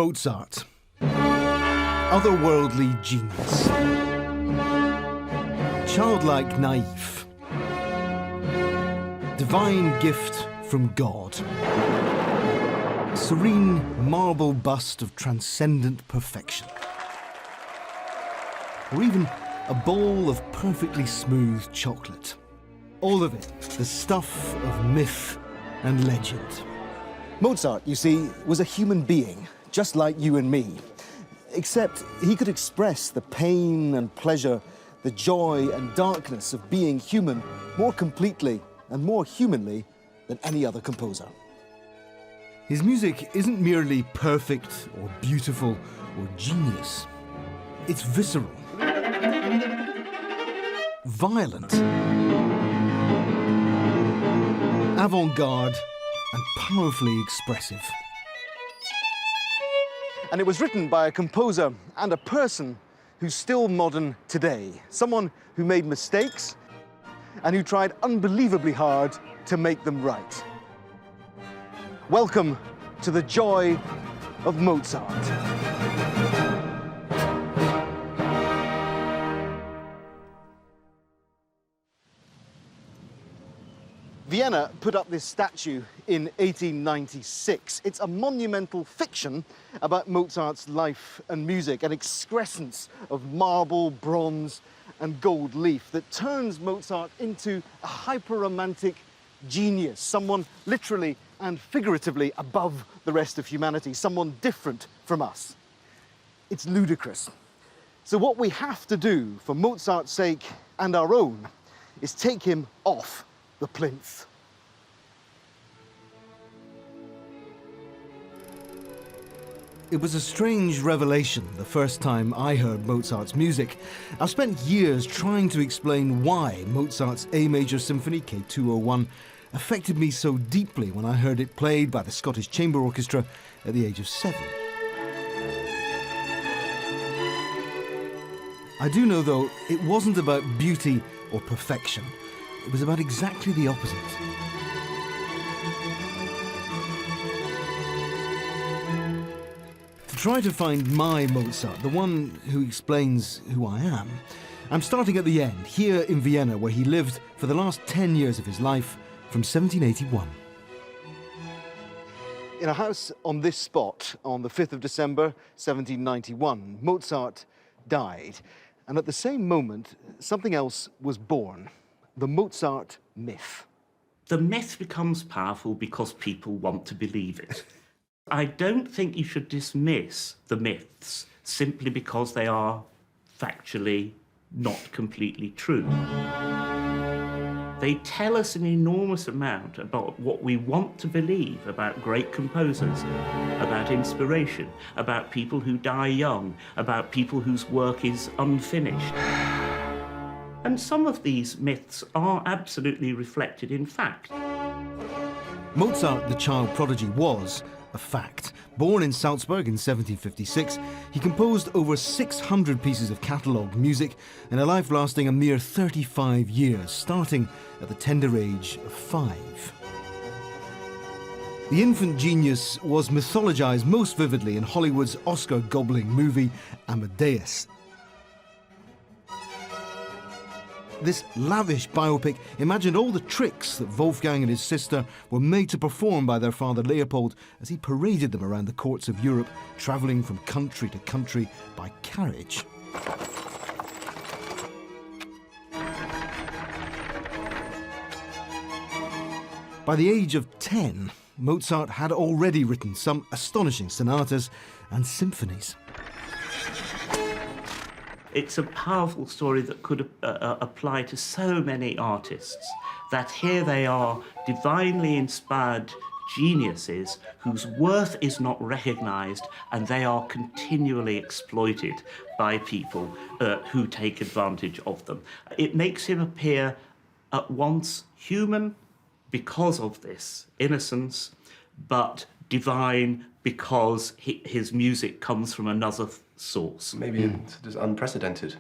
Mozart. Otherworldly genius. Childlike naive. Divine gift from God. Serene marble bust of transcendent perfection. Or even a bowl of perfectly smooth chocolate. All of it, the stuff of myth and legend. Mozart, you see, was a human being, just like you and me. Except he could express the pain and pleasure, the joy and darkness of being human more completely and more humanly than any other composer. His music isn't merely perfect or beautiful or genius. It's visceral, violent, avant-garde, and powerfully expressive. And it was written by a composer and a person who's still modern today. Someone who made mistakes and who tried unbelievably hard to make them right. Welcome to the Joy of Mozart. Vienna put up this statue in 1896. It's a monumental fiction about Mozart's life and music, an excrescence of marble, bronze, and gold leaf that turns Mozart into a hyper-romantic genius, someone literally and figuratively above the rest of humanity, someone different from us. It's ludicrous. So what we have to do for Mozart's sake and our own is take him off the plinth. It was a strange revelation the first time I heard Mozart's music. I've spent years trying to explain why Mozart's A Major Symphony K201 affected me so deeply when I heard it played by the Scottish Chamber Orchestra at the age of 7. I do know, though, it wasn't about beauty or perfection. It was about exactly the opposite. To try to find my Mozart, the one who explains who I am, I'm starting at the end, here in Vienna, where he lived for the last 10 years of his life, from 1781. In a house on this spot, on the 5th of December, 1791, Mozart died. And at the same moment, something else was born. The Mozart myth. The myth becomes powerful because people want to believe it. I don't think you should dismiss the myths simply because they are factually not completely true. They tell us an enormous amount about what we want to believe about great composers, about inspiration, about people who die young, about people whose work is unfinished. And some of these myths are absolutely reflected in fact. Mozart, the child prodigy, was a fact. Born in Salzburg in 1756, he composed over 600 pieces of catalogue music in a life lasting a mere 35 years, starting at the tender age of 5. The infant genius was mythologized most vividly in Hollywood's Oscar-gobbling movie Amadeus. This lavish biopic imagined all the tricks that Wolfgang and his sister were made to perform by their father Leopold as he paraded them around the courts of Europe, travelling from country to country by carriage. By the age of 10, Mozart had already written some astonishing sonatas and symphonies. It's a powerful story that could apply to so many artists, that here they are, divinely inspired geniuses whose worth is not recognised, and they are continually exploited by people who take advantage of them. It makes him appear at once human because of this innocence, but divine because his music comes from another source. Maybe it's just unprecedented,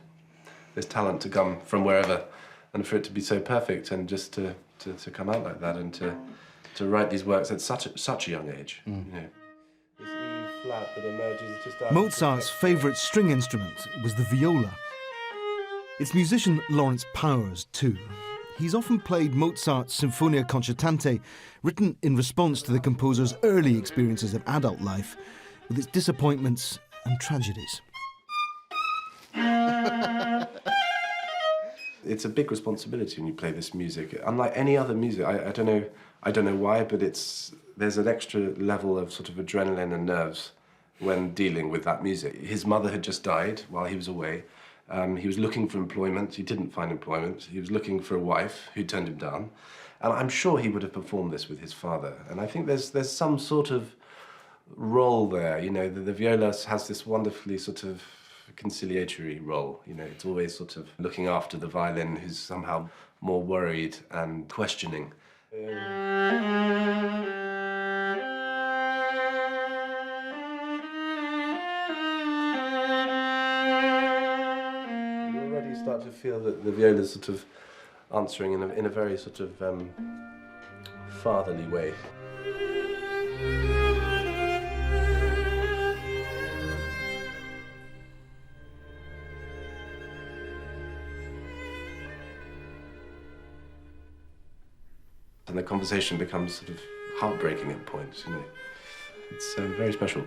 this talent to come from wherever, and for it to be so perfect, and just to come out like that, and to write these works at such a young age. You know. flat that emerges just out. Mozart's favourite string instrument was the viola. It's musician Lawrence Powers, too. He's often played Mozart's Sinfonia Concertante, written in response to the composer's early experiences of adult life, with its disappointments and tragedies. It's a big responsibility when you play this music. Unlike any other music, I don't know why, but there's an extra level of sort of adrenaline and nerves when dealing with that music. His mother had just died while he was away. He was looking for employment. He didn't find employment. He was looking for a wife who turned him down. And I'm sure he would have performed this with his father. And I think there's some sort of role there. You know, the viola has this wonderfully sort of conciliatory role. You know, it's always sort of looking after the violin, who's somehow more worried and questioning. You already start to feel that the viola is sort of answering in a very sort of fatherly way. And the conversation becomes sort of heartbreaking at points, you know. It's very special.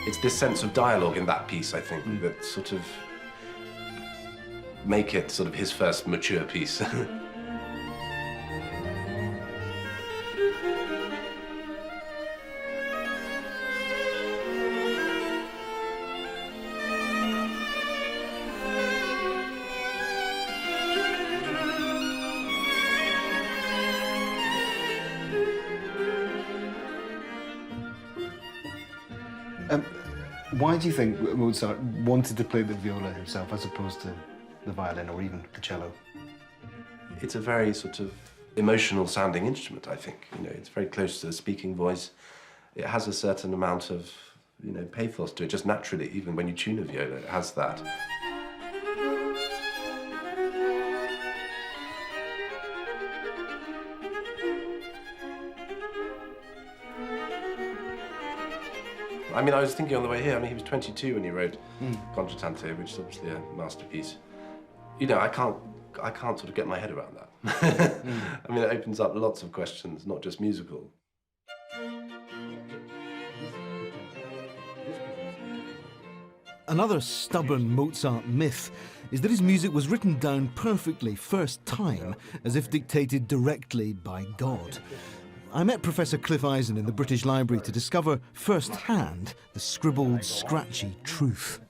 It's this sense of dialogue in that piece, I think, that sort of make it sort of his first mature piece. Why do you think Mozart wanted to play the viola himself as opposed to the violin or even the cello? It's a very sort of emotional sounding instrument, I think. You know, it's very close to the speaking voice. It has a certain amount of, you know, pathos to it, just naturally. Even when you tune a viola, it has that. I mean, I was thinking on the way here, I mean, he was 22 when he wrote Concertante, which is obviously a masterpiece. You know, I can't sort of get my head around that. I mean, it opens up lots of questions, not just musical. Another stubborn Mozart myth is that his music was written down perfectly first time, as if dictated directly by God. I met Professor Cliff Eisen in the British Library to discover firsthand the scribbled, scratchy truth.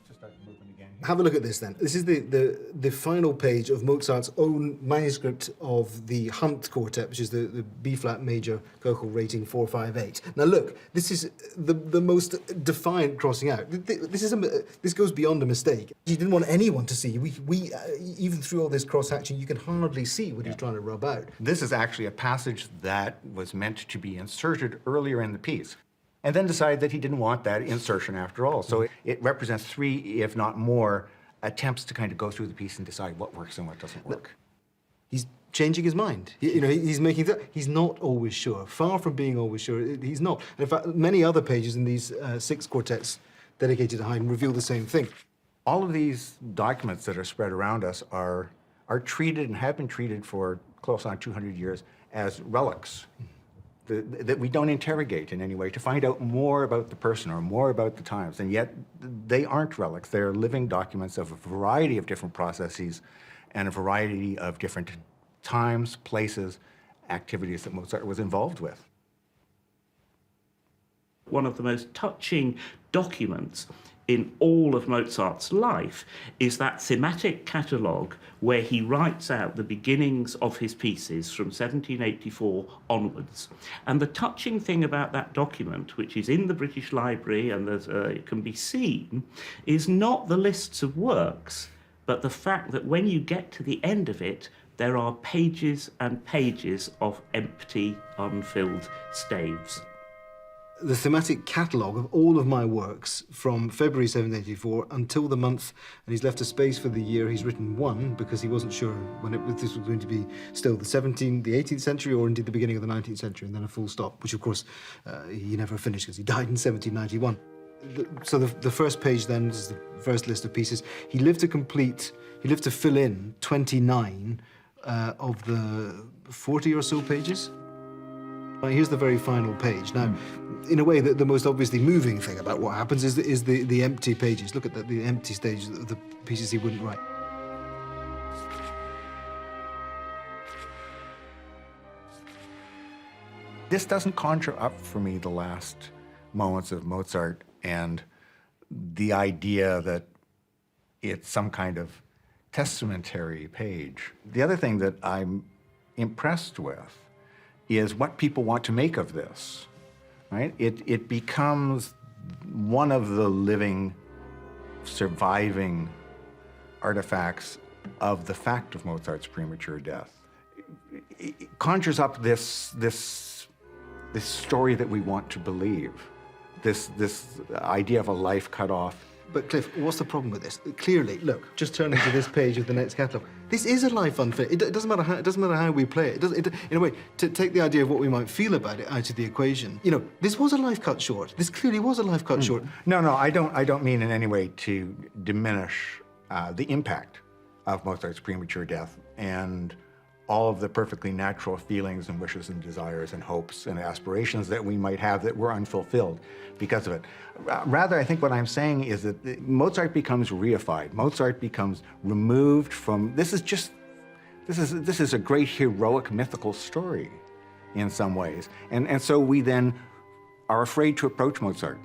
Have a look at this then. This is the final page of Mozart's own manuscript of the Hunt Quartet, which is the B-flat major Köchel rating 458. Now look, this is the most defiant crossing out. This goes beyond a mistake. He didn't want anyone to see. We even through all this cross-hatching, you can hardly see what he's trying to rub out. This is actually a passage that was meant to be inserted earlier in the piece, and then decided that he didn't want that insertion after all. So it represents 3, if not more, attempts to kind of go through the piece and decide what works and what doesn't work. He's changing his mind. He's making he's not always sure. Far from being always sure, he's not. And in fact, many other pages in these 6 quartets dedicated to Haydn reveal the same thing. All of these documents that are spread around us are treated and have been treated for close on 200 years as relics. That we don't interrogate in any way to find out more about the person or more about the times, and yet they aren't relics. They're living documents of a variety of different processes and a variety of different times, places, activities that Mozart was involved with. One of the most touching documents in all of Mozart's life is that thematic catalogue where he writes out the beginnings of his pieces from 1784 onwards. And the touching thing about that document, which is in the British Library and it can be seen, is not the lists of works, but the fact that when you get to the end of it, there are pages and pages of empty, unfilled staves. the thematic catalogue of all of my works from February 1784 until the month, and he's left a space for the year. He's written one because he wasn't sure when this was going to be still the 18th century or indeed the beginning of the 19th century, and then a full stop, which of course he never finished because he died in 1791. So the first page then is the first list of pieces. He lived to fill in 29 of the 40 or so pages. Here's the very final page. Now, in a way, the most obviously moving thing about what happens is the empty pages. Look at the empty stage of the pieces he wouldn't write. This doesn't conjure up for me the last moments of Mozart and the idea that it's some kind of testamentary page. The other thing that I'm impressed with is what people want to make of this, right? It becomes one of the living, surviving artifacts of the fact of Mozart's premature death. It conjures up this story that we want to believe, this idea of a life cut off. But Cliff, what's the problem with this? Clearly, look, just turning to this page of the next catalogue, this is a life unfinished. It doesn't matter how we play it. In a way, to take the idea of what we might feel about it out of the equation, you know, this was a life cut short. This clearly was a life cut short. No, I don't mean in any way to diminish the impact of Mozart's premature death and all of the perfectly natural feelings and wishes and desires and hopes and aspirations that we might have that were unfulfilled because of it. Rather, I think what I'm saying is that Mozart becomes reified. Mozart becomes removed from, this is a great heroic mythical story in some ways. And so we then are afraid to approach Mozart.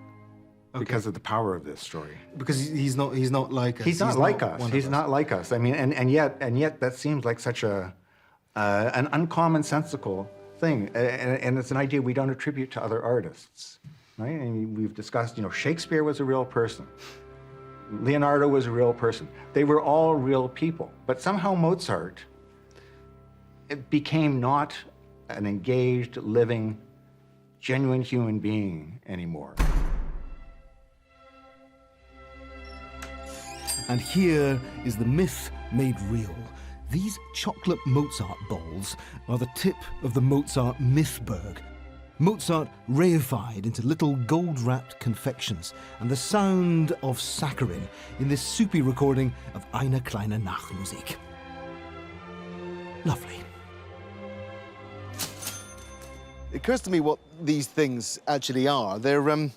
Okay. Because of the power of this story. Because he's not like us. He's not like us. He's not like us. I mean, and yet that seems like such an uncommonsensical thing, and it's an idea we don't attribute to other artists, right? And we've discussed, you know, Shakespeare was a real person. Leonardo was a real person. They were all real people. But somehow Mozart became not an engaged, living, genuine human being anymore. And here is the myth made real. These chocolate Mozart balls are the tip of the Mozart mythberg. Mozart reified into little gold-wrapped confections and the sound of saccharin in this soupy recording of Eine kleine Nachtmusik. Lovely. It occurs to me what these things actually are. They're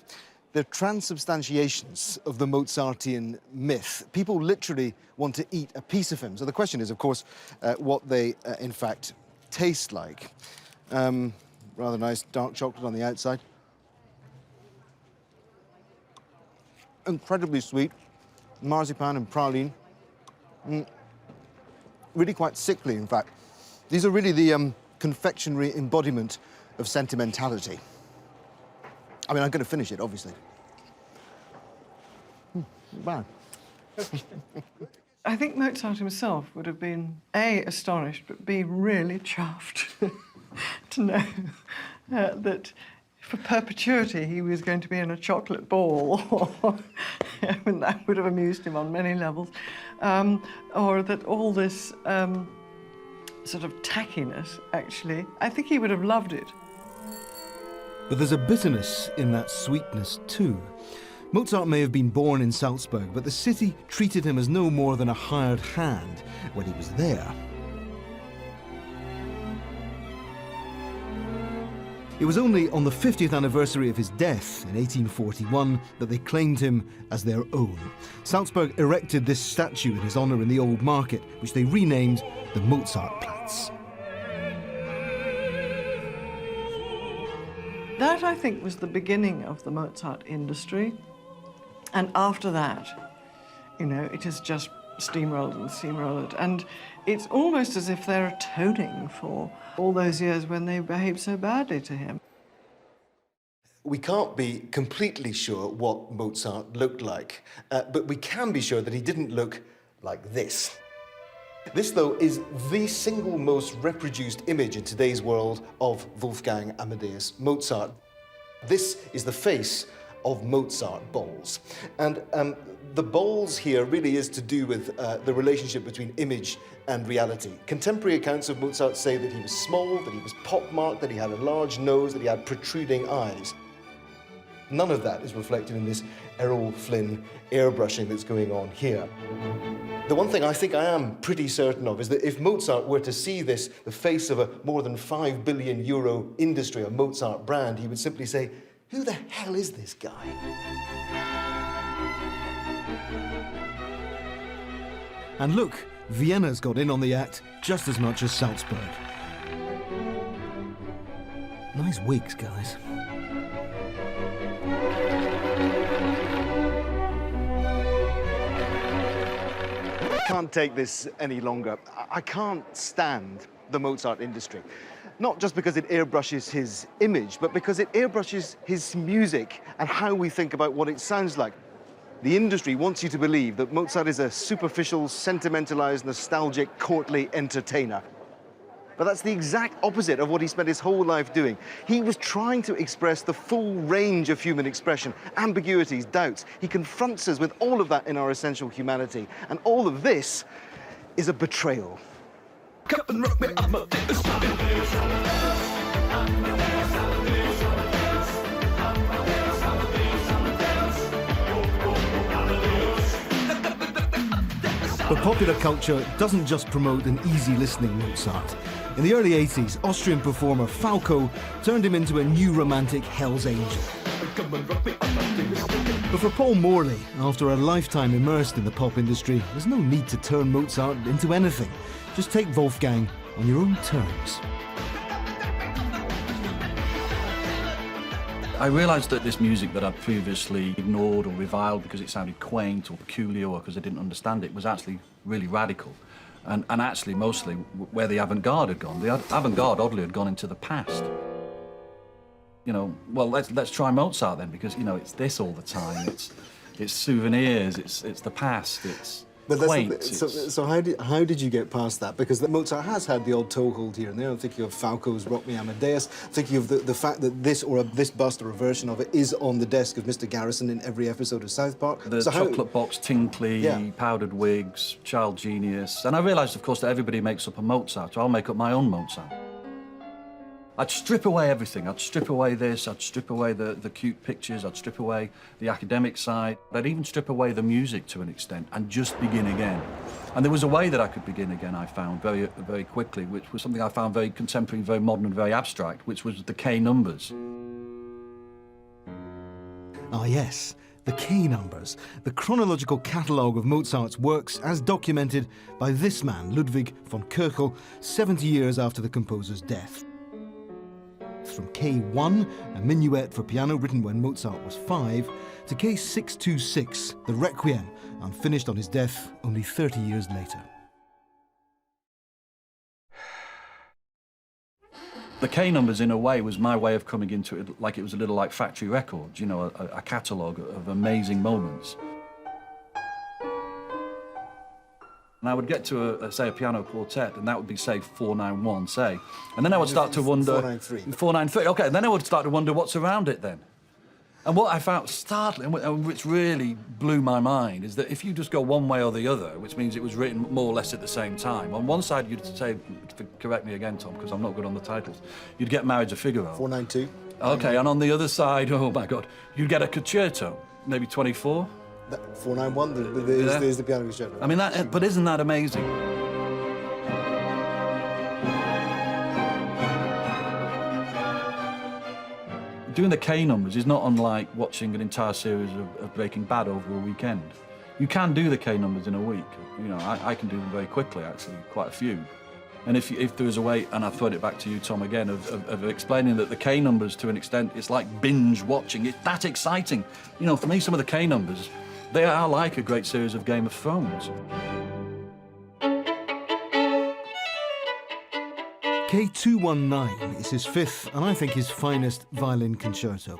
transubstantiations of the Mozartian myth. People literally want to eat a piece of him. So the question is, of course, what they, in fact, taste like. Rather nice dark chocolate on the outside. Incredibly sweet. Marzipan and praline. Really quite sickly, in fact. These are really the confectionery embodiment of sentimentality. I mean, I'm going to finish it, obviously. Bad. I think Mozart himself would have been, A, astonished, but B, really chuffed to know that for perpetuity he was going to be in a chocolate ball. I mean, that would have amused him on many levels. Or that all this sort of tackiness, actually, I think he would have loved it. But there's a bitterness in that sweetness too. Mozart may have been born in Salzburg, but the city treated him as no more than a hired hand when he was there. It was only on the 50th anniversary of his death in 1841 that they claimed him as their own. Salzburg erected this statue in his honor in the Old Market, which they renamed the Mozartplatz. That, I think, was the beginning of the Mozart industry. And after that, you know, it has just steamrolled and steamrolled. And it's almost as if they're atoning for all those years when they behaved so badly to him. We can't be completely sure what Mozart looked like, but we can be sure that he didn't look like this. This, though, is the single most reproduced image in today's world of Wolfgang Amadeus Mozart. This is the face of Mozart bowls. And the bowls here really is to do with the relationship between image and reality. Contemporary accounts of Mozart say that he was small, that he was pockmarked, that he had a large nose, that he had protruding eyes. None of that is reflected in this Errol Flynn airbrushing that's going on here. The one thing I think I am pretty certain of is that if Mozart were to see this, the face of a more than €5 billion industry, a Mozart brand, he would simply say, "Who the hell is this guy?" And look, Vienna's got in on the act just as much as Salzburg. Nice wigs, guys. I can't take this any longer. I can't stand the Mozart industry. Not just because it airbrushes his image, but because it airbrushes his music and how we think about what it sounds like. The industry wants you to believe that Mozart is a superficial, sentimentalized, nostalgic, courtly entertainer. But that's the exact opposite of what he spent his whole life doing. He was trying to express the full range of human expression, ambiguities, doubts. He confronts us with all of that in our essential humanity. And all of this is a betrayal. But popular culture doesn't just promote an easy-listening Mozart. In the early 80s, Austrian performer Falco turned him into a new romantic Hell's Angel. But for Paul Morley, after a lifetime immersed in the pop industry, there's no need to turn Mozart into anything. Just take Wolfgang on your own terms. I realised that this music that I'd previously ignored or reviled because it sounded quaint or peculiar or because I didn't understand it was actually really radical. And actually mostly where the avant-garde had gone. The avant-garde, oddly, had gone into the past. You know, well, let's try Mozart then, because, you know, it's this all the time. It's souvenirs, it's the past, it's quaint. So how did you get past that? Because Mozart has had the odd toehold here and there. I'm thinking of Falco's Rock Me Amadeus, thinking of the fact that this bust or a version of it is on the desk of Mr. Garrison in every episode of South Park. The chocolate box, tinkly, Yeah. powdered wigs, child genius. And I realised, of course, that everybody makes up a Mozart, so I'll make up my own Mozart. I'd strip away everything. I'd strip away this, I'd strip away the cute pictures, I'd strip away the academic side. I'd even strip away the music to an extent and just begin again. And there was a way that I could begin again, I found, very, very quickly, which was something I found very contemporary, very modern and very abstract, which was the K numbers. Ah yes, the K numbers, the chronological catalogue of Mozart's works as documented by this man, Ludwig von Köchel, 70 years after the composer's death. From K1, a minuet for piano written when Mozart was 5, to K626, the Requiem, unfinished on his death only 30 years later. The K numbers, in a way, was my way of coming into it like it was a little like Factory Records, you know, a catalogue of amazing moments. And I would get to, say, a piano quartet, and that would be, say, 491, say. And then I would start to wonder... 493. 493, OK, and then I would start to wonder what's around it then. And what I found startling, which really blew my mind, is that if you just go one way or the other, which means it was written more or less at the same time, on one side you'd say, correct me again, Tom, because I'm not good on the titles, you'd get Marriage of Figaro. 492. OK, and on the other side, oh my God, you'd get a concerto, maybe 24. 491 is the piano concerto. I mean, but isn't that amazing? Doing the K numbers is not unlike watching an entire series of Breaking Bad over a weekend. You can do the K numbers in a week. You know, I can do them very quickly, actually, quite a few. And if there is a way, and I'll throw it back to you, Tom, again, of explaining that the K numbers, to an extent, it's like binge watching. It's that exciting. You know, for me, some of the K numbers, they are like a great series of Game of Thrones. K219 is his fifth, and I think his finest, violin concerto.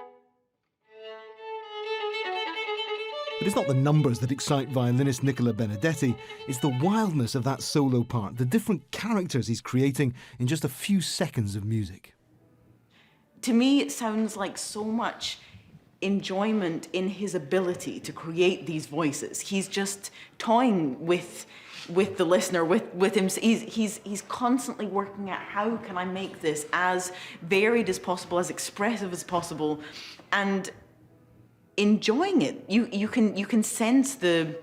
But it's not the numbers that excite violinist Nicola Benedetti, it's the wildness of that solo part, the different characters he's creating in just a few seconds of music. to me, it sounds like so much enjoyment in his ability to create these voices. He's just toying with the listener, with him. He's constantly working out, how can I make this as varied as possible, as expressive as possible, and enjoying it. You can sense the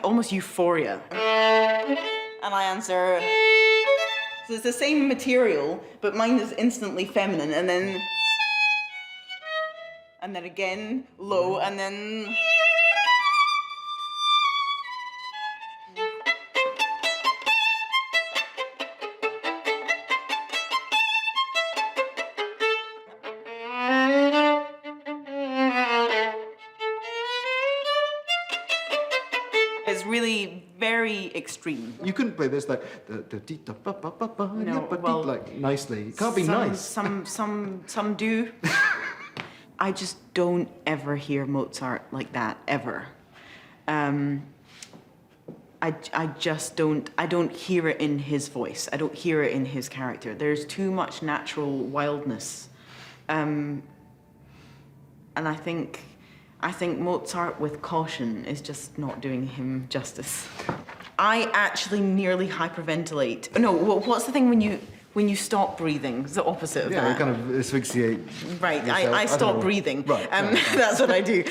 almost euphoria. And I answer. So it's the same material, but mine is instantly feminine, and then again low, and then. It's really very extreme. You couldn't play this like like nicely. It can't be nice. Some do. I just don't ever hear Mozart like that, ever. I just don't. I don't hear it in his voice. I don't hear it in his character. There's too much natural wildness, and I think Mozart with caution is just not doing him justice. I actually nearly hyperventilate. No, what's the thing when you stop breathing? It's the opposite of that. Yeah, you kind of asphyxiate. Right, yourself. I stop breathing. Right. That's what I do.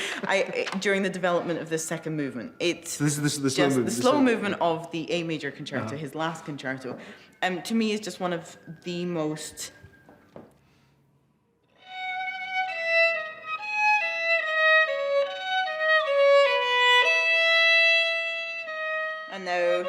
During the development of this second movement. It's so this is the slow movement. The slow movement of the A major concerto, his last concerto. To me, is just one of the most. And now.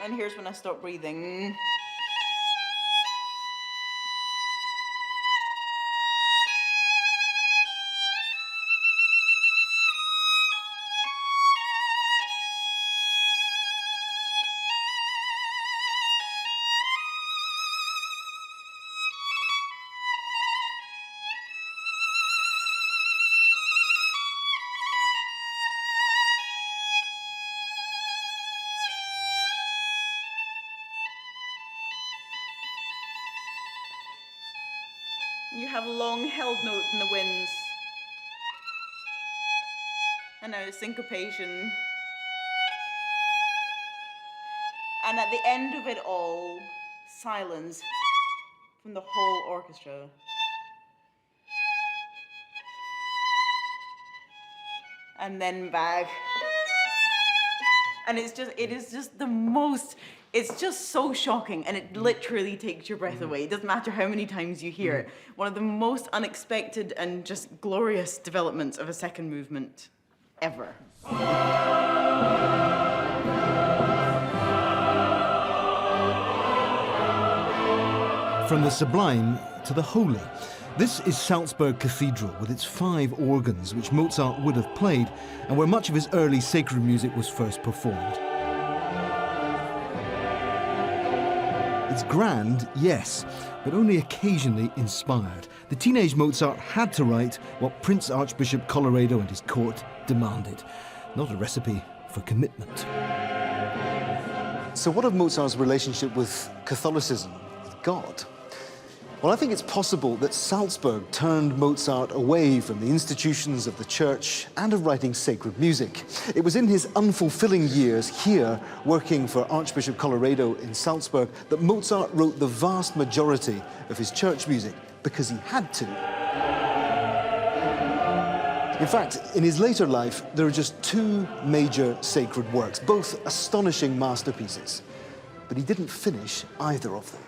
And here's when I stop breathing. You have a long held note in the winds. And now syncopation. And at the end of it all, silence from the whole orchestra. And then back. And it is just the most, it's just so shocking, and it literally takes your breath away. It doesn't matter how many times you hear it. One of the most unexpected and just glorious developments of a second movement ever. From the sublime to the holy. This is Salzburg Cathedral with its 5 organs which Mozart would have played and where much of his early sacred music was first performed. It's grand, yes, but only occasionally inspired. The teenage Mozart had to write what Prince Archbishop Colloredo and his court demanded, not a recipe for commitment. So what of Mozart's relationship with Catholicism, with God? Well, I think it's possible that Salzburg turned Mozart away from the institutions of the church and of writing sacred music. It was in his unfulfilling years here, working for Archbishop Colloredo in Salzburg, that Mozart wrote the vast majority of his church music, because he had to. In fact, in his later life, there are just 2 major sacred works, both astonishing masterpieces. But he didn't finish either of them.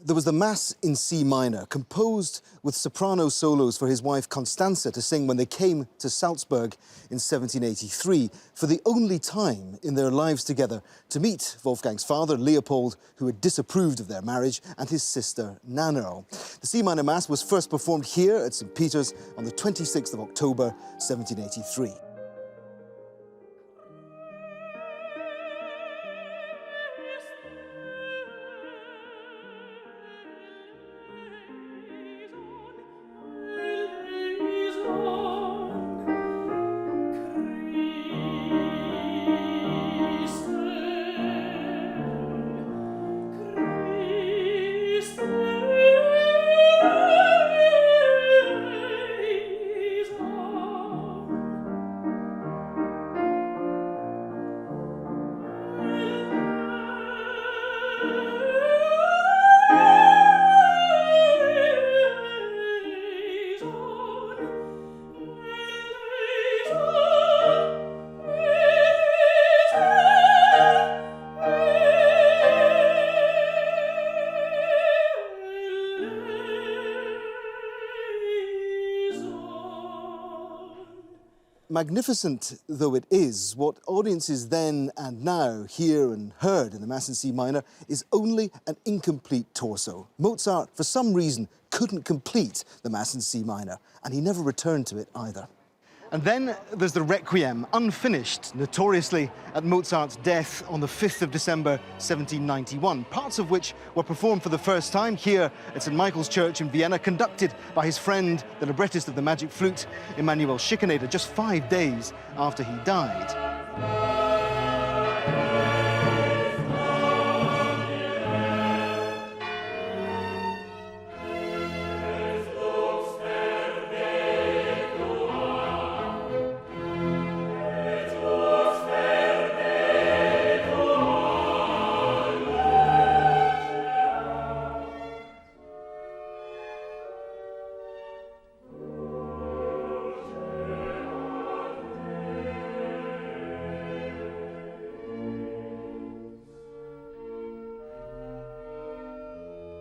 There was the Mass in C minor, composed with soprano solos for his wife Constanze to sing when they came to Salzburg in 1783, for the only time in their lives together to meet Wolfgang's father, Leopold, who had disapproved of their marriage, and his sister, Nannerl. The C minor Mass was first performed here at St. Peter's on the 26th of October, 1783. Magnificent though it is, what audiences then and now hear and heard in the Mass in C minor is only an incomplete torso. Mozart, for some reason, couldn't complete the Mass in C minor, and he never returned to it either. And then there's the Requiem, unfinished, notoriously at Mozart's death on the 5th of December, 1791, parts of which were performed for the first time here at St. Michael's Church in Vienna, conducted by his friend, the librettist of the Magic Flute, Emanuel Schikaneder, just 5 days after he died.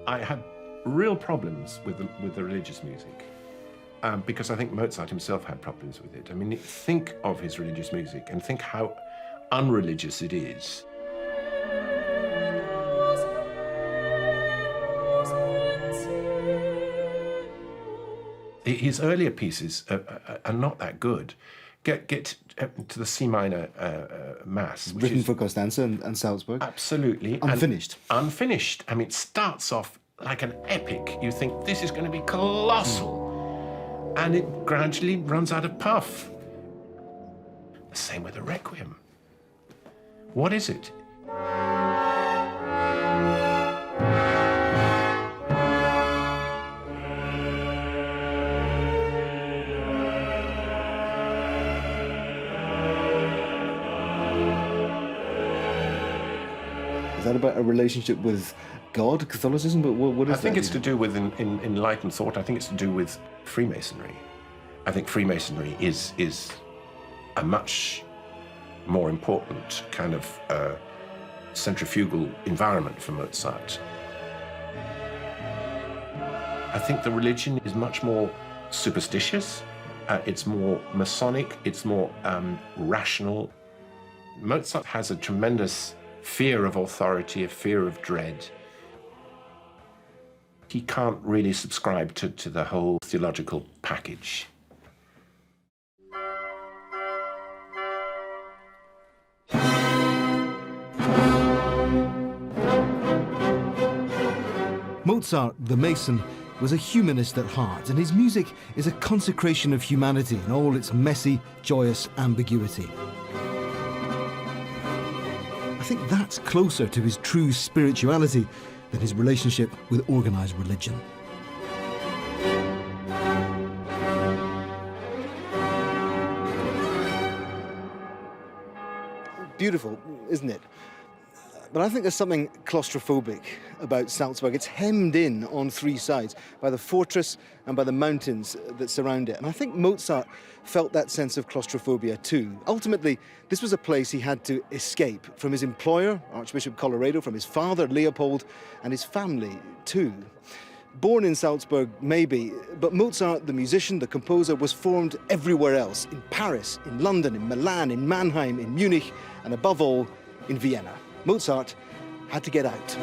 I had real problems with the religious music because I think Mozart himself had problems with it. I mean, think of his religious music and think how unreligious it is. His earlier pieces are not that good. Get to the C minor Mass. Written for Constanza and Salzburg. Absolutely. Unfinished. Unfinished. I mean, it starts off like an epic. You think this is going to be colossal. And it gradually runs out of puff. The same with the Requiem. What is it? Is that about a relationship with God, Catholicism? But what is that? I think it's to do with enlightened thought. I think it's to do with Freemasonry. I think Freemasonry is a much more important kind of centrifugal environment for Mozart. I think the religion is much more superstitious. It's more Masonic. It's more rational. Mozart has a tremendous fear of authority, a fear of dread. He can't really subscribe to the whole theological package. Mozart, the Mason, was a humanist at heart, and his music is a consecration of humanity in all its messy, joyous ambiguity. I think that's closer to his true spirituality than his relationship with organized religion. Beautiful, isn't it? But I think there's something claustrophobic about Salzburg. It's hemmed in on three sides by the fortress and by the mountains that surround it. And I think Mozart felt that sense of claustrophobia too. Ultimately, this was a place he had to escape from his employer, Archbishop Colloredo, from his father, Leopold, and his family too. Born in Salzburg, maybe, but Mozart, the musician, the composer, was formed everywhere else, in Paris, in London, in Milan, in Mannheim, in Munich, and above all, in Vienna. Mozart had to get out.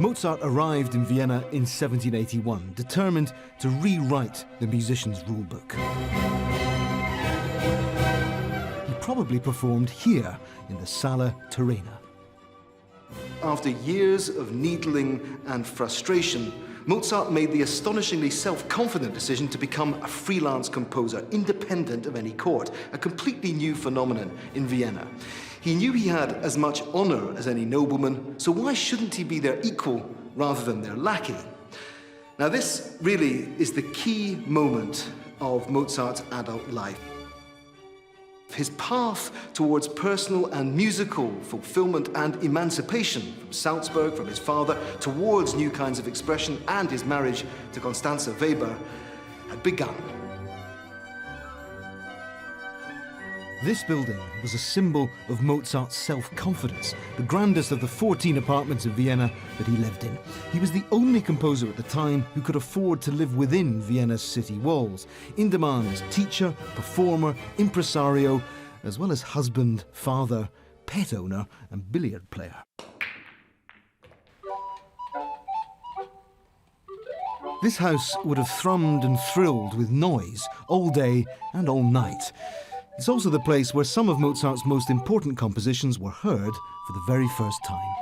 Mozart arrived in Vienna in 1781, determined to rewrite the musician's rulebook. He probably performed here in the Sala Terrena. After years of needling and frustration, Mozart made the astonishingly self-confident decision to become a freelance composer, independent of any court, a completely new phenomenon in Vienna. He knew he had as much honor as any nobleman, so why shouldn't he be their equal rather than their lackey? Now this really is the key moment of Mozart's adult life. His path towards personal and musical fulfillment and emancipation from Salzburg, from his father, towards new kinds of expression and his marriage to Constanze Weber had begun. This building was a symbol of Mozart's self-confidence, the grandest of the 14 apartments in Vienna that he lived in. He was the only composer at the time who could afford to live within Vienna's city walls, in demand as teacher, performer, impresario, as well as husband, father, pet owner and billiard player. This house would have thrummed and thrilled with noise all day and all night. It's also the place where some of Mozart's most important compositions were heard for the very first time.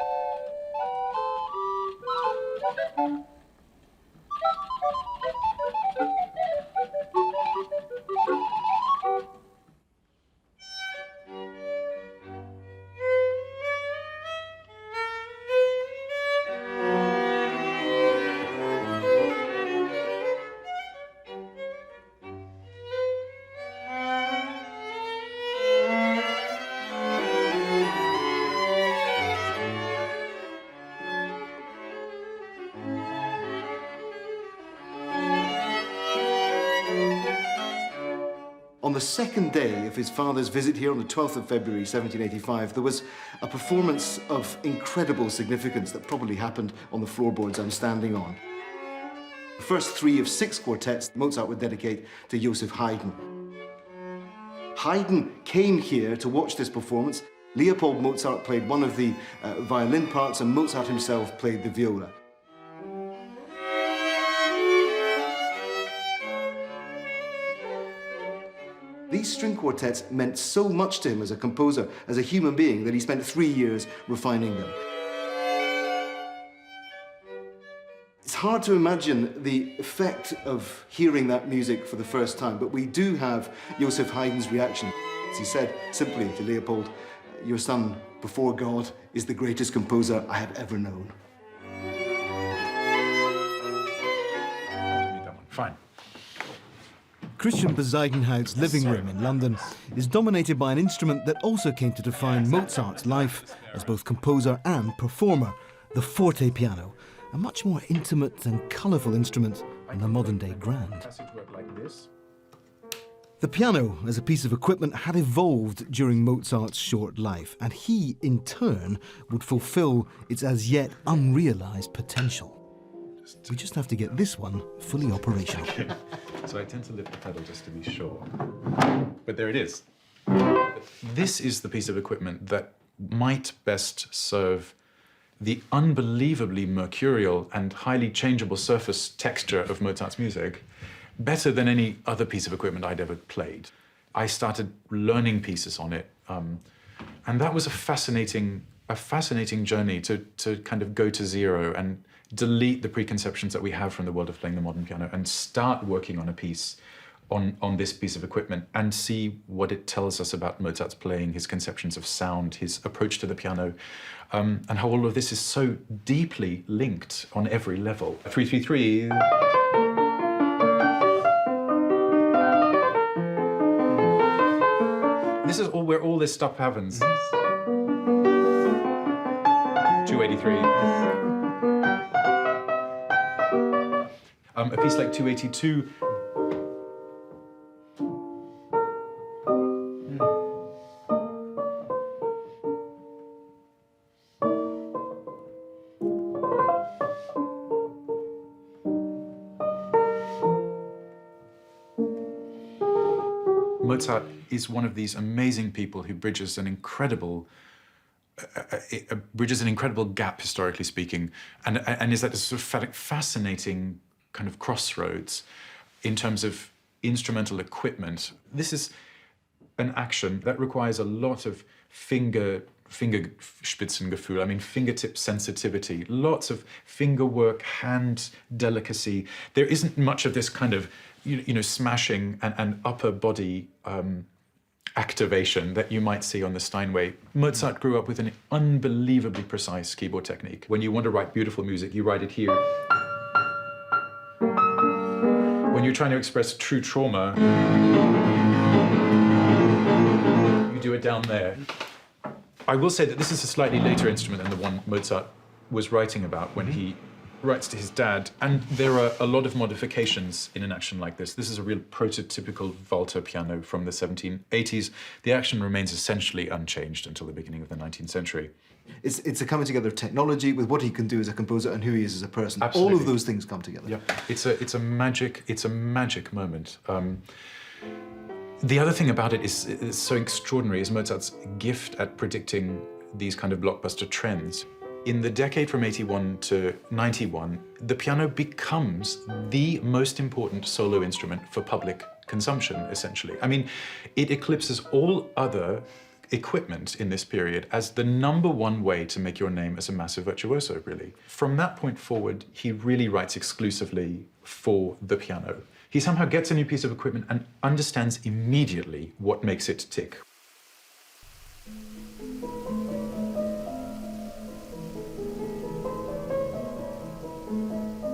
On the second day of his father's visit here on the 12th of February 1785, there was a performance of incredible significance that probably happened on the floorboards I'm standing on. The first 3 of 6 quartets Mozart would dedicate to Joseph Haydn. Haydn came here to watch this performance. Leopold Mozart played one of the violin parts and Mozart himself played the viola. These string quartets meant so much to him as a composer, as a human being, that he spent 3 years refining them. It's hard to imagine the effect of hearing that music for the first time, but we do have Joseph Haydn's reaction. As he said simply to Leopold, "Your son, before God, is the greatest composer I have ever known." Fine. Christian Bezuidenhout's living room in London is dominated by an instrument that also came to define Mozart's life as both composer and performer, the forte piano, a much more intimate and colourful instrument than the modern-day grand. The piano, as a piece of equipment, had evolved during Mozart's short life, and he, in turn, would fulfil its as yet unrealised potential. We just have to get this one fully operational. Okay. So I tend to lift the pedal just to be sure. But there it is. This is the piece of equipment that might best serve the unbelievably mercurial and highly changeable surface texture of Mozart's music better than any other piece of equipment I'd ever played. I started learning pieces on it, and that was a fascinating journey to kind of go to zero and delete the preconceptions that we have from the world of playing the modern piano and start working on a piece on this piece of equipment and see what it tells us about Mozart's playing, his conceptions of sound, his approach to the piano, and how all of this is so deeply linked on every level. 333. This is where all this stuff happens. 283. A piece like 282. Mozart is one of these amazing people who bridges an incredible gap, historically speaking, and is at a sort of fascinating kind of crossroads in terms of instrumental equipment. This is an action that requires a lot of Fingerspitzengefühl, I mean fingertip sensitivity, lots of finger work, hand delicacy. There isn't much of this kind of smashing and upper body activation that you might see on the Steinway. Mozart grew up with an unbelievably precise keyboard technique. When you want to write beautiful music, you write it here. When you're trying to express true trauma, you do it down there. I will say that this is a slightly later instrument than the one Mozart was writing about when he writes to his dad, and there are a lot of modifications in an action like this. This is a real prototypical Walter piano from the 1780s. The action remains essentially unchanged until the beginning of the 19th century. It's a coming together of technology with what he can do as a composer and who he is as a person. Absolutely. All of those things come together. Yeah, it's a magic moment. The other thing about it is it's so extraordinary is Mozart's gift at predicting these kind of blockbuster trends. In the decade from 81 to 91, the piano becomes the most important solo instrument for public consumption, essentially. I mean, it eclipses all other equipment in this period as the #1 way to make your name as a massive virtuoso, really. From that point forward, he really writes exclusively for the piano. He somehow gets a new piece of equipment and understands immediately what makes it tick.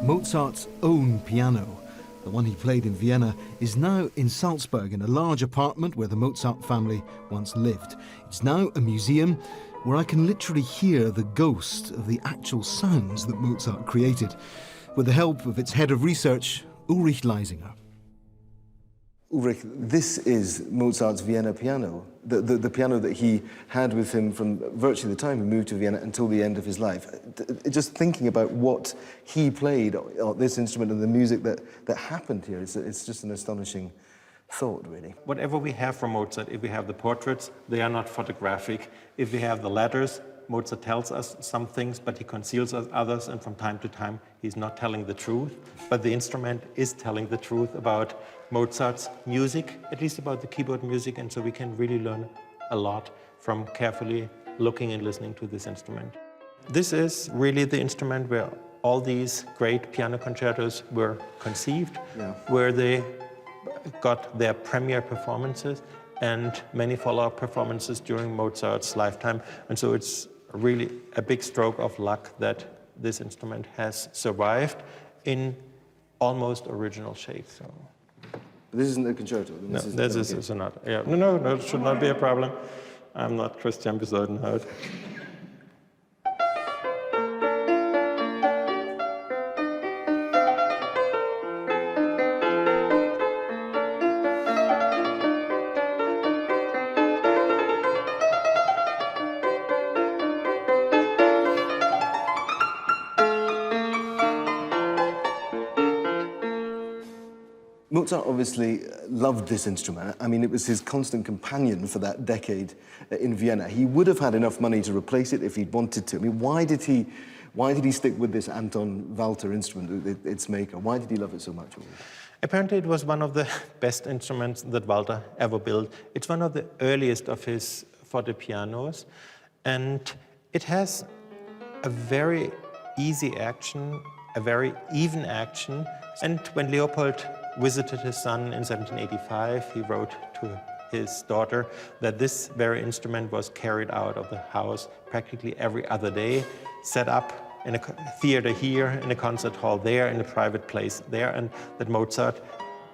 Mozart's own piano, the one he played in Vienna, is now in Salzburg in a large apartment where the Mozart family once lived. It's now a museum where I can literally hear the ghost of the actual sounds that Mozart created, with the help of its head of research, Ulrich Leisinger. Ulrich, this is Mozart's Vienna piano, the piano that he had with him from virtually the time he moved to Vienna until the end of his life. Just thinking about what he played on this instrument and the music that happened here, it's just an astonishing thought, really. Whatever we have from Mozart, if we have the portraits, they are not photographic. If we have the letters, Mozart tells us some things, but he conceals others, and from time to time, he's not telling the truth. But the instrument is telling the truth about Mozart's music, at least about the keyboard music, and so we can really learn a lot from carefully looking and listening to this instrument. This is really the instrument where all these great piano concertos were conceived, where they got their premiere performances and many follow-up performances during Mozart's lifetime, and so it's really a big stroke of luck that this instrument has survived in almost original shape. So. This isn't a concerto. No, this is a sonata. Yeah. No, it should not be a problem. I'm not Christian Besoldenhout. Mozart obviously loved this instrument. I mean, it was his constant companion for that decade in Vienna. He would have had enough money to replace it if he'd wanted to. I mean, why did he stick with this Anton Walter instrument, its maker? Why did he love it so much? Apparently it was one of the best instruments that Walter ever built. It's one of the earliest of his fortepianos, and it has a very easy action, a very even action. And when Leopold visited his son in 1785, he wrote to his daughter that this very instrument was carried out of the house practically every other day, set up in a theater here, in a concert hall there, in a private place there, and that Mozart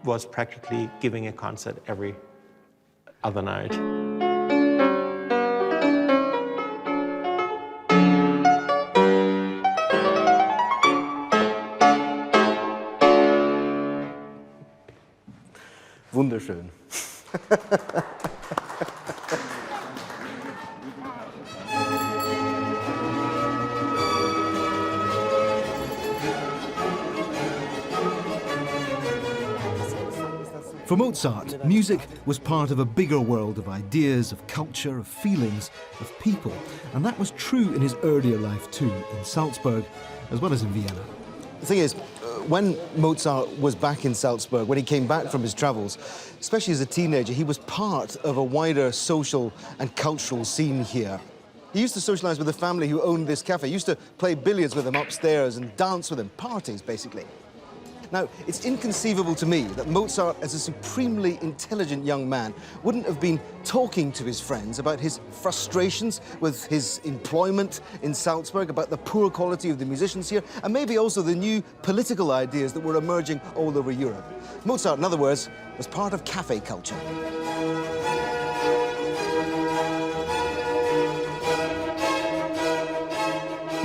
was practically giving a concert every other night. Wunderschön. For Mozart, music was part of a bigger world of ideas, of culture, of feelings, of people. And that was true in his earlier life too, in Salzburg, as well as in Vienna. The thing is, when Mozart was back in Salzburg, when he came back from his travels, especially as a teenager, he was part of a wider social and cultural scene here. He used to socialize with the family who owned this cafe. He used to play billiards with them upstairs and dance with them, parties, basically. Now, it's inconceivable to me that Mozart, as a supremely intelligent young man, wouldn't have been talking to his friends about his frustrations with his employment in Salzburg, about the poor quality of the musicians here, and maybe also the new political ideas that were emerging all over Europe. Mozart, in other words, was part of cafe culture.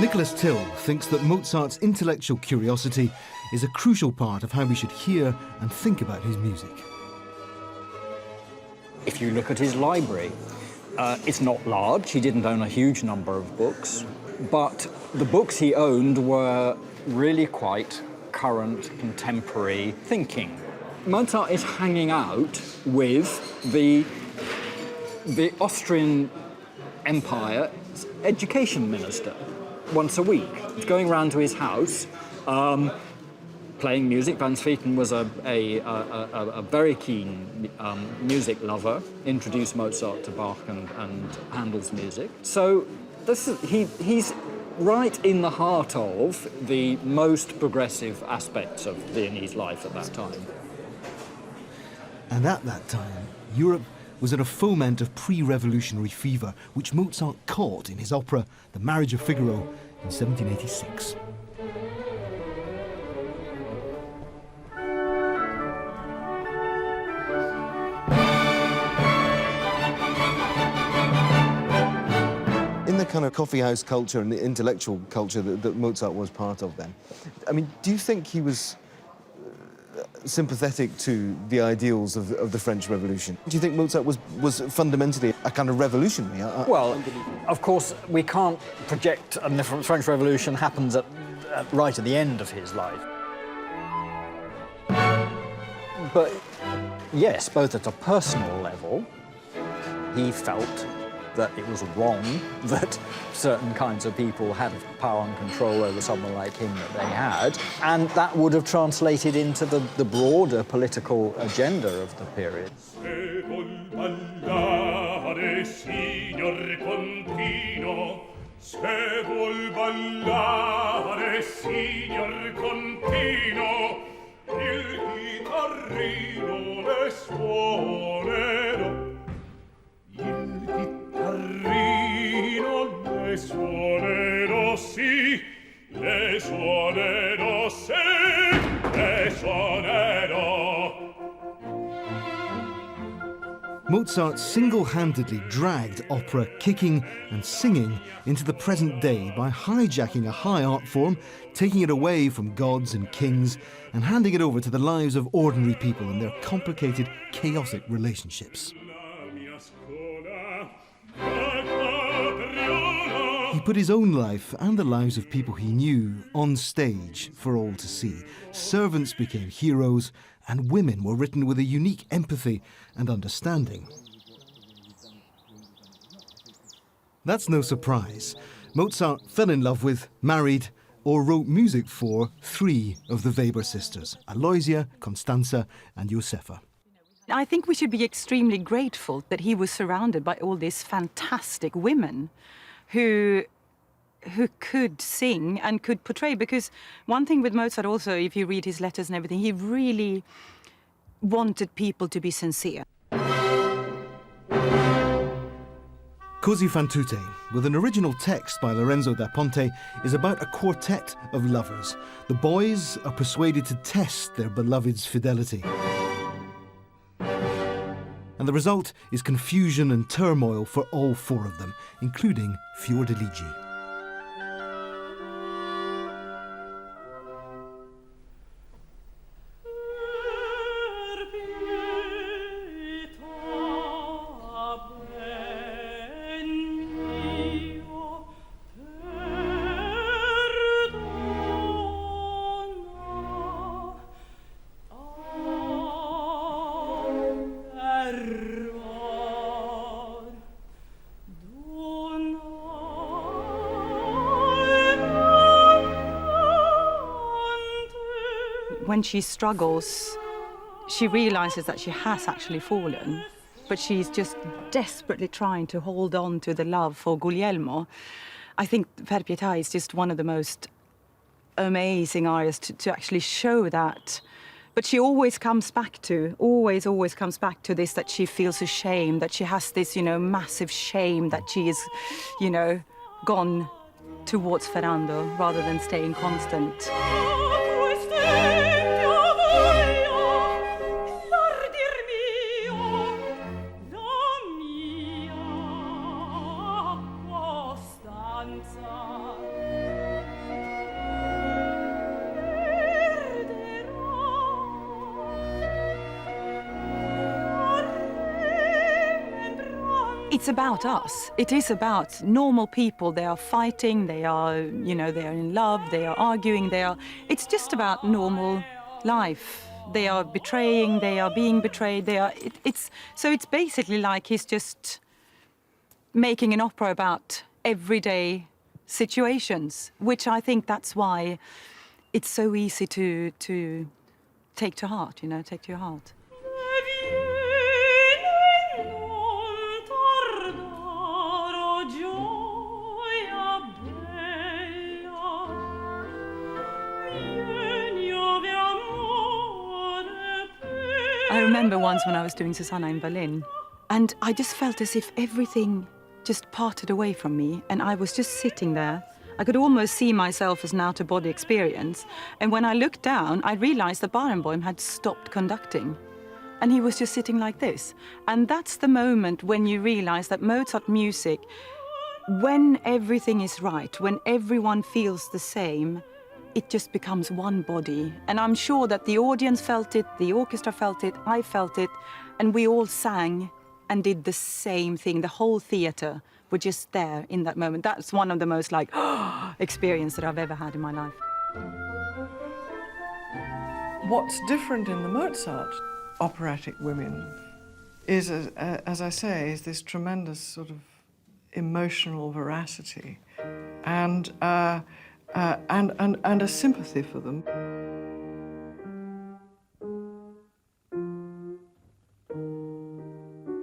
Nicholas Till thinks that Mozart's intellectual curiosity is a crucial part of how we should hear and think about his music. If you look at his library, it's not large. He didn't own a huge number of books, but the books he owned were really quite current, contemporary thinking. Mozart is hanging out with the Austrian Empire's education minister once a week. He's going round to his house, playing music. Van Swieten was a very keen music lover, introduced Mozart to Bach and Handel's music. So he's right in the heart of the most progressive aspects of Viennese life at that time. And at that time, Europe was in a foment of pre-revolutionary fever, which Mozart caught in his opera The Marriage of Figaro in 1786. In the kind of coffeehouse culture and the intellectual culture that Mozart was part of then, I mean, do you think he was sympathetic to the ideals of the French Revolution? Do you think Mozart was fundamentally a kind of revolutionary? Well, of course, we can't project, and the French Revolution happens right at the end of his life. But yes, both at a personal level, he felt that it was wrong that certain kinds of people had power and control over someone like him that they had, and that would have translated into the broader political agenda of the period. Mozart single-handedly dragged opera kicking and singing into the present day by hijacking a high art form, taking it away from gods and kings, and handing it over to the lives of ordinary people and their complicated, chaotic relationships. He put his own life and the lives of people he knew on stage for all to see. Servants became heroes, and women were written with a unique empathy and understanding. That's no surprise. Mozart fell in love with, married, or wrote music for 3 of the Weber sisters, Aloysia, Constanza, and Josefa. I think we should be extremely grateful that he was surrounded by all these fantastic women who could sing and could portray, because one thing with Mozart also, if you read his letters and everything, he really wanted people to be sincere. Così fan tutte, with an original text by Lorenzo da Ponte, is about a quartet of lovers. The boys are persuaded to test their beloved's fidelity. And the result is confusion and turmoil for all 4 of them, including Fiordiligi. When she struggles, she realizes that she has actually fallen, but she's just desperately trying to hold on to the love for Guglielmo. I think Per Pietà is just one of the most amazing arias to actually show that. But she always comes back to, always comes back to this, that she feels ashamed, that she has this, massive shame that she is, gone towards Ferrando rather than staying constant. it's about us. It is about normal people. They are fighting, they are, you know, they are in love, they are arguing, it's just about normal life. They are betraying, they are being betrayed, so it's basically like he's just making an opera about everyday situations, which I think that's why it's so easy to take to heart, you know, take to your heart. I remember once when I was doing Susanna in Berlin, and I just felt as if everything just parted away from me, and I was just sitting there. I could almost see myself as an out-of-body experience, and when I looked down, I realized that Barenboim had stopped conducting, and he was just sitting like this. And that's the moment when you realize that Mozart music, when everything is right, when everyone feels the same, it just becomes one body. And I'm sure that the audience felt it, the orchestra felt it, I felt it, and we all sang and did the same thing. The whole theater were just there in that moment. That's one of the most like experience that I've ever had in my life. What's different in the Mozart operatic women is, as I say, is this tremendous sort of emotional veracity and a sympathy for them.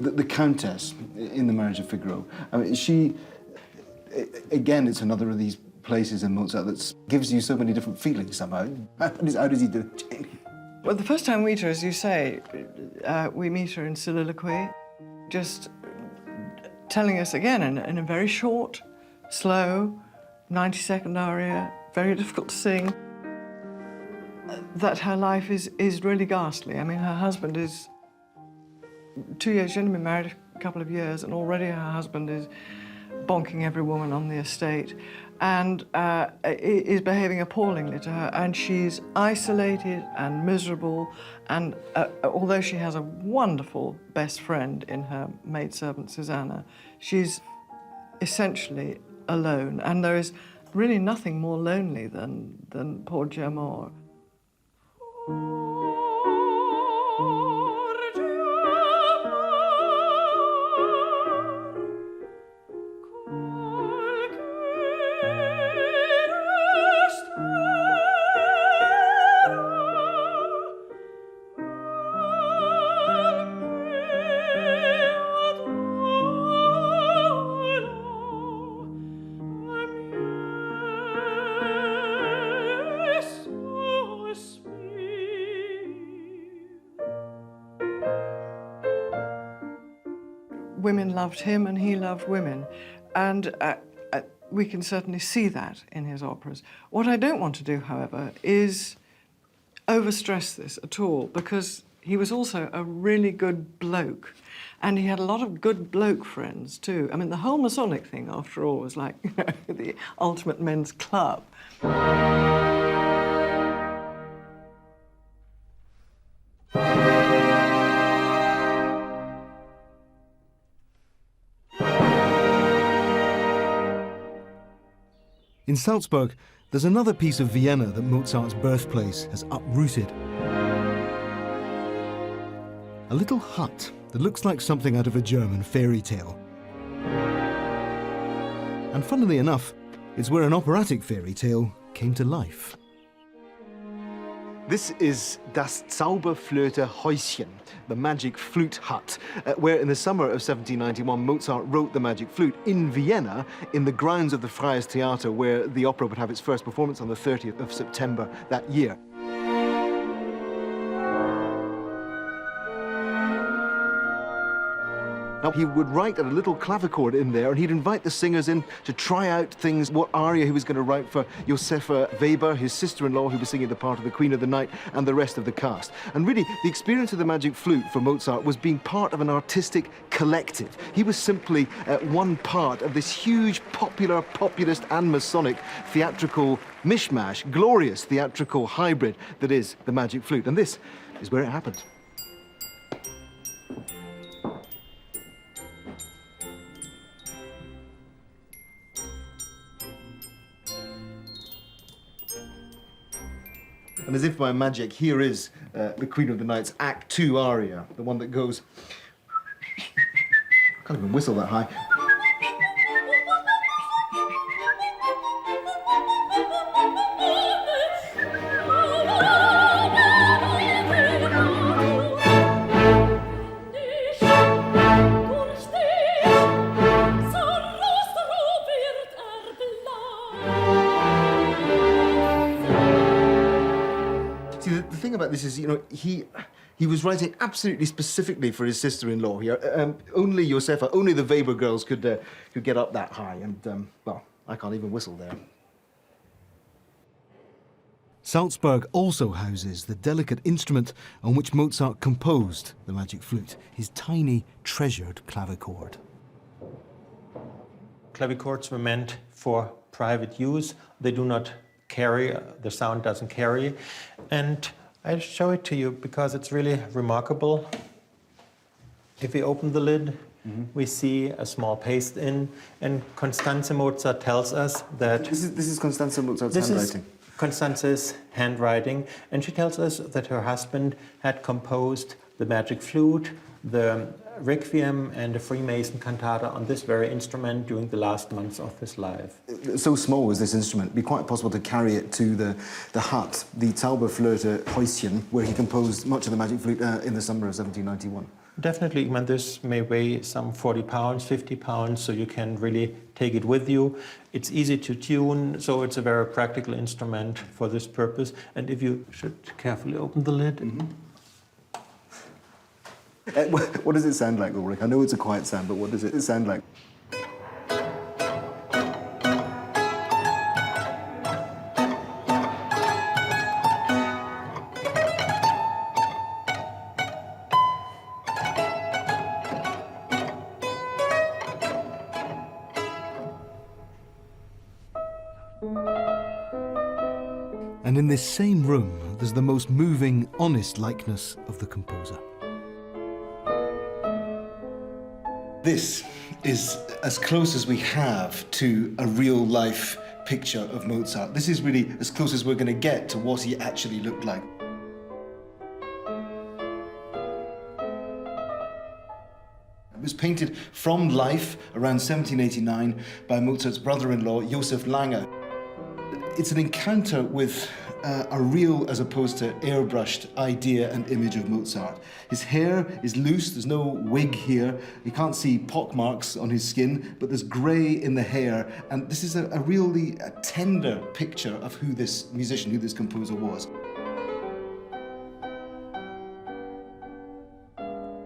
The Countess in The Marriage of Figaro, I mean, she, again, it's another of these places in Mozart that gives you so many different feelings somehow. How does he do it? Well, the first time we meet her, as you say, we meet her in soliloquy, just telling us again in a very short, slow, 90-second aria, very difficult to sing, that her life is really ghastly. I mean, her husband is 2 years, she's only been married a couple of years, and already her husband is bonking every woman on the estate and is behaving appallingly to her, and she's isolated and miserable, and although she has a wonderful best friend in her maidservant Susanna, she's essentially alone, and there is really nothing more lonely than poor Germain. Women loved him and he loved women, and we can certainly see that in his operas. What I don't want to do, however, is overstress this at all, because he was also a really good bloke, and he had a lot of good bloke friends too. I mean, the whole Masonic thing, after all, was like, you know, the ultimate men's club. In Salzburg, there's another piece of Vienna that Mozart's birthplace has uprooted. A little hut that looks like something out of a German fairy tale. And funnily enough, it's where an operatic fairy tale came to life. This is Das Zauberflöte-Häuschen, the magic flute hut, where in the summer of 1791 Mozart wrote the magic flute in Vienna, in the grounds of the Freies Theater, where the opera would have its first performance on the 30th of September that year. Now, he would write a little clavichord in there, and he'd invite the singers in to try out things, what aria he was going to write for Josefa Weber, his sister-in-law, who was singing the part of the Queen of the Night, and the rest of the cast. And really, the experience of the magic flute for Mozart was being part of an artistic collective. He was simply one part of this huge, popular, populist, and Masonic theatrical mishmash, glorious theatrical hybrid that is the magic flute. And this is where it happened. And as if by magic, here is the Queen of the Night's Act 2 aria, the one that goes... I can't even whistle that high. See, the thing about this is, you know, he was writing absolutely specifically for his sister-in-law here. Only Josefa, only the Weber girls could get up that high, and, well, I can't even whistle there. Salzburg also houses the delicate instrument on which Mozart composed the magic flute, his tiny, treasured clavichord. Clavichords were meant for private use. They do not carry, the sound doesn't carry. And I show it to you because it's really remarkable. If we open the lid, we see a small paste in, and Constanze Mozart tells us that... This is Constanze Mozart's handwriting. Constanze's handwriting, and she tells us that her husband had composed the magic flute, the Requiem and the Freemason cantata on this very instrument during the last months of his life. So small was this instrument, it'd be quite possible to carry it to the hut, the Zauberflöte Häuschen, where he composed much of the magic flute in the summer of 1791. Definitely, I mean, this may weigh some 40 pounds, 50 pounds, so you can really take it with you. It's easy to tune, so it's a very practical instrument for this purpose. And if you should carefully open the lid. What does it sound like, Ulrich? I know it's a quiet sound, but what does it sound like? And in this same room, there's the most moving, honest likeness of the composer. This is as close as we have to a real-life picture of Mozart. This is really as close as we're going to get to what he actually looked like. It was painted from life around 1789 by Mozart's brother-in-law, Joseph Lange. It's an encounter with a real, as opposed to airbrushed, idea and image of Mozart. His hair is loose, there's no wig here. You can't see pockmarks on his skin, but there's grey in the hair. And this is a really tender picture of who this musician, who this composer was.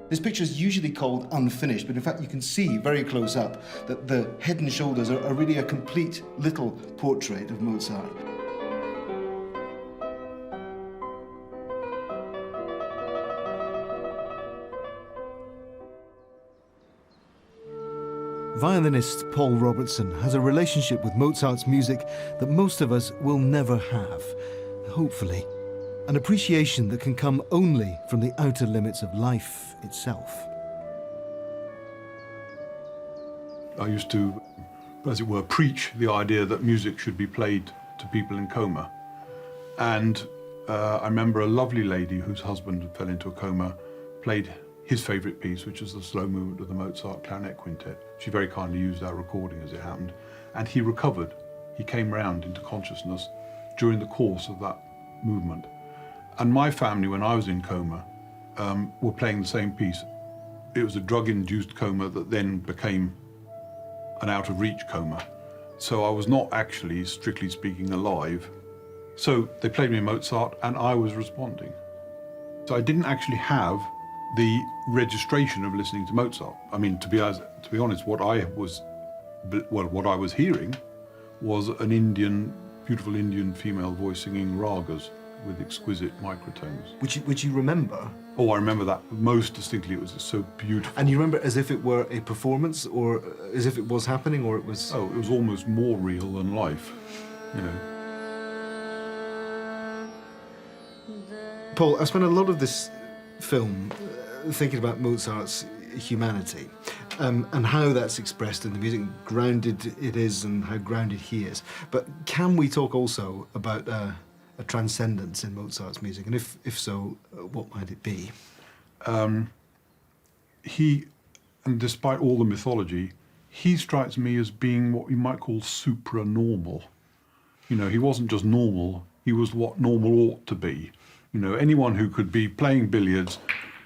This picture is usually called unfinished, but in fact you can see very close up that the head and shoulders are really a complete little portrait of Mozart. Violinist Paul Robertson has a relationship with Mozart's music that most of us will never have, hopefully. An appreciation that can come only from the outer limits of life itself. I used to, as it were, preach the idea that music should be played to people in coma. And I remember a lovely lady whose husband fell into a coma, played his favourite piece, which is the slow movement of the Mozart Clarinet Quintet. She very kindly used our recording as it happened. And he recovered. He came round into consciousness during the course of that movement. And my family, when I was in coma, were playing the same piece. It was a drug-induced coma that then became an out-of-reach coma. So I was not actually, strictly speaking, alive. So they played me Mozart, and I was responding. So I didn't actually have the registration of listening to Mozart. I mean, to be honest, what I was hearing was an beautiful Indian female voice singing ragas with exquisite microtones. Which you remember? Oh, I remember that most distinctly. It was so beautiful. And you remember as if it were a performance, or as if it was happening, or it was... Oh, it was almost more real than life, you know. Paul, I spent a lot of this film thinking about Mozart's humanity and how that's expressed in the music, grounded it is and how grounded he is. But can we talk also about a transcendence in Mozart's music? And if so, what might it be? And despite all the mythology, he strikes me as being what you might call supranormal. You know, he wasn't just normal, he was what normal ought to be. You know, anyone who could be playing billiards,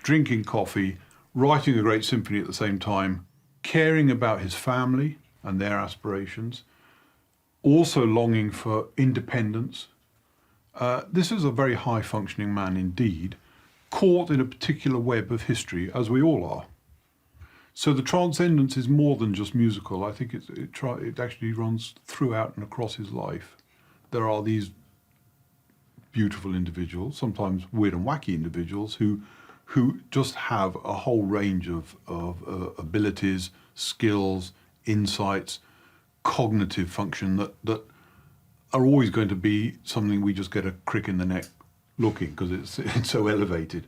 drinking coffee, writing a great symphony at the same time, caring about his family and their aspirations, also longing for independence. This is a very high-functioning man indeed, caught in a particular web of history, as we all are. So the transcendence is more than just musical. I think it actually runs throughout and across his life. There are these beautiful individuals, sometimes weird and wacky individuals, who just have a whole range of abilities, skills, insights, cognitive function that are always going to be something we just get a crick in the neck looking, because it's so elevated.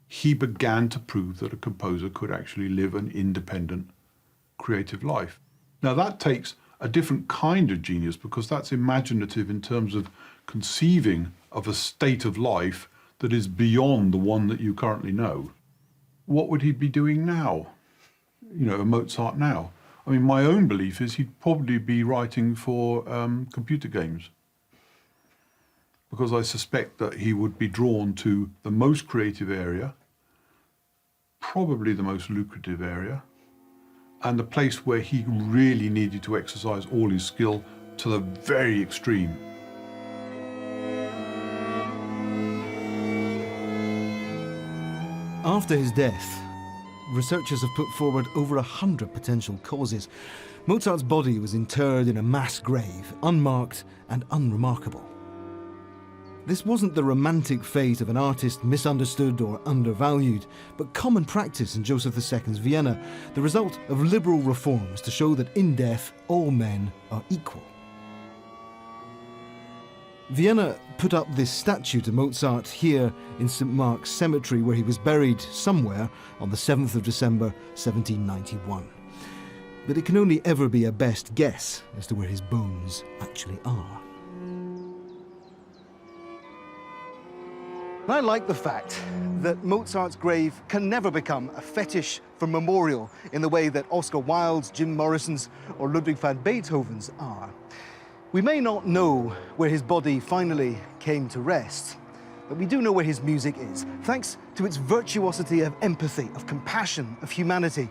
He began to prove that a composer could actually live an independent, creative life. Now that takes a different kind of genius, because that's imaginative in terms of conceiving of a state of life that is beyond the one that you currently know. What would he be doing now? You know, a Mozart now. I mean, my own belief is he'd probably be writing for computer games, because I suspect that he would be drawn to the most creative area, probably the most lucrative area, and the place where he really needed to exercise all his skill to the very extreme. After his death, researchers have put forward over 100 potential causes. Mozart's body was interred in a mass grave, unmarked and unremarkable. This wasn't the romantic fate of an artist misunderstood or undervalued, but common practice in Joseph II's Vienna, the result of liberal reforms to show that in death all men are equal. Vienna put up this statue to Mozart here in St. Mark's Cemetery, where he was buried somewhere on the 7th of December 1791. But it can only ever be a best guess as to where his bones actually are. I like the fact that Mozart's grave can never become a fetish for memorial in the way that Oscar Wilde's, Jim Morrison's, or Ludwig van Beethoven's are. We may not know where his body finally came to rest, but we do know where his music is, thanks to its virtuosity of empathy, of compassion, of humanity.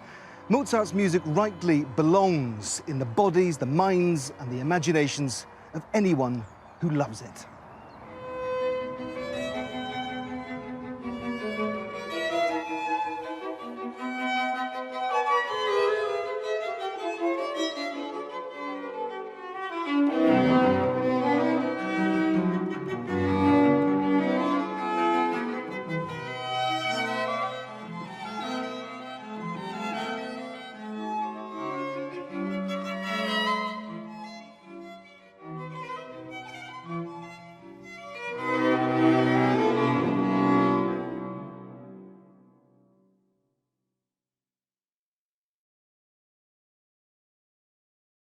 Mozart's music rightly belongs in the bodies, the minds, and the imaginations of anyone who loves it.